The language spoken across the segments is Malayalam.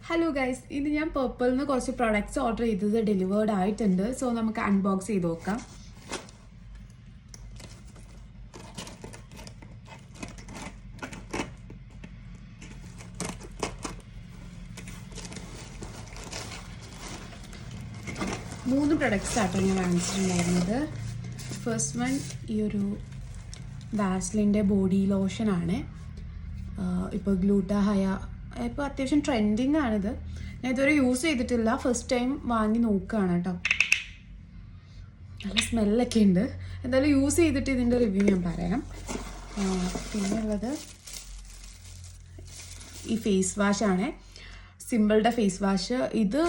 ഹലോ ഗൈസ്, ഇത് ഞാൻ പർപ്പിളിൽ നിന്ന് കുറച്ച് പ്രോഡക്റ്റ്സ് ഓർഡർ ചെയ്തത് ഡെലിവേർഡ് ആയിട്ടുണ്ട്. സോ നമുക്ക് അൺബോക്സ് ചെയ്ത് നോക്കാം. മൂന്ന് പ്രൊഡക്റ്റ്സ് ആട്ടോ ഞാൻ വാങ്ങിച്ചിട്ടുണ്ടായിരുന്നത്. ഫസ്റ്റ് വൺ ഈ ഒരു വാസ്ലിൻ്റെ ബോഡി ലോഷനാണ്. ഇപ്പോൾ ഗ്ലൂട്ടാഹയ ഇപ്പോൾ അത്യാവശ്യം ട്രെൻഡിങ് ആണിത്. ഞാൻ ഇതുവരെ യൂസ് ചെയ്തിട്ടില്ല, ഫസ്റ്റ് ടൈം വാങ്ങി നോക്കുകയാണ് കേട്ടോ. നല്ല സ്മെല്ലൊക്കെ ഉണ്ട്. എന്തായാലും യൂസ് ചെയ്തിട്ട് ഇതിൻ്റെ റിവ്യൂ ഞാൻ പറയാം. പിന്നെ ഉള്ളത് ഈ ഫേസ് വാഷാണ്, സിമ്പിളുടെ ഫേസ് വാഷ്. ഇത്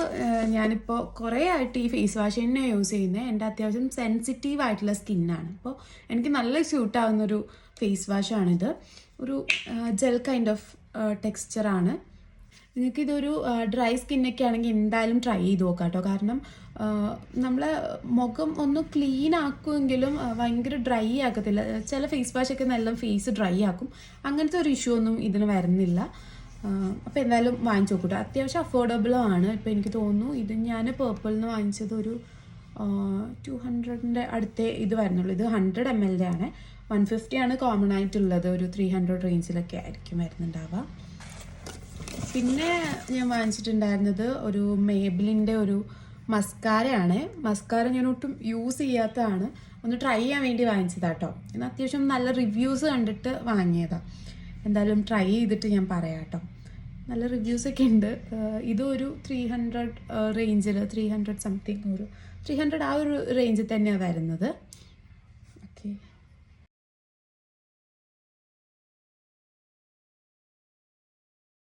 ഞാനിപ്പോൾ കുറേ ആയിട്ട് ഈ ഫേസ് വാഷ് തന്നെ യൂസ് ചെയ്യുന്നത്. എൻ്റെ അത്യാവശ്യം സെൻസിറ്റീവ് ആയിട്ടുള്ള സ്കിന്നാണ്, അപ്പോൾ എനിക്ക് നല്ല സ്യൂട്ടാവുന്നൊരു ഫേസ് വാഷാണിത്. ഒരു ജെൽ കൈൻഡ് ഓഫ് ടെക്സ്ചറാണ്. നിങ്ങൾക്കിതൊരു ഡ്രൈ സ്കിന്നൊക്കെ ആണെങ്കിൽ എന്തായാലും ട്രൈ ചെയ്ത് നോക്കാം കേട്ടോ. കാരണം നമ്മളെ മുഖം ഒന്ന് ക്ലീൻ ആക്കുമെങ്കിലും ഭയങ്കര ഡ്രൈ ആക്കത്തില്ല. ചില ഫേസ് വാഷൊക്കെ നല്ല ഫേസ് ഡ്രൈ ആക്കും. അങ്ങനത്തെ ഒരു ഇഷ്യൂ ഒന്നും ഇതിന് വരുന്നില്ല. അപ്പോൾ എന്തായാലും വാങ്ങിച്ചു നോക്കൂട്ടോ. അത്യാവശ്യം അഫോർഡബിളും ആണ്. ഇപ്പോൾ എനിക്ക് തോന്നുന്നു ഇത് ഞാൻ പർപ്പിളിൽ നിന്ന് വാങ്ങിച്ചത് ഒരു 200ൻ്റെ അടുത്തേ ഇത് വരുന്നുള്ളൂ. ഇത് 100 ml ആണ്. 150 ആണ് കോമൺ ആയിട്ടുള്ളത്. ഒരു 300 റേഞ്ചിലൊക്കെ ആയിരിക്കും വരുന്നുണ്ടാവുക. പിന്നെ ഞാൻ വാങ്ങിച്ചിട്ടുണ്ടായിരുന്നത് ഒരു മേബിലിൻ്റെ ഒരു മസ്കാരയാണ്. മസ്കാര ഞാൻ ഒട്ടും യൂസ് ചെയ്യാത്തതാണ്, ഒന്ന് ട്രൈ ചെയ്യാൻ വേണ്ടി വാങ്ങിച്ചതാട്ടോ. ഇന്ന് അത്യാവശ്യം നല്ല റിവ്യൂസ് കണ്ടിട്ട് വാങ്ങിയതാണ്. എന്തായാലും ട്രൈ ചെയ്തിട്ട് ഞാൻ പറയാം കേട്ടോ. നല്ല റിവ്യൂസൊക്കെ ഉണ്ട്. ഇതൊരു 300 റേഞ്ചിൽ, 300 സംതിങ്, ഒരു 300 ആ ഒരു റേഞ്ചിൽ തന്നെയാണ് വരുന്നത്.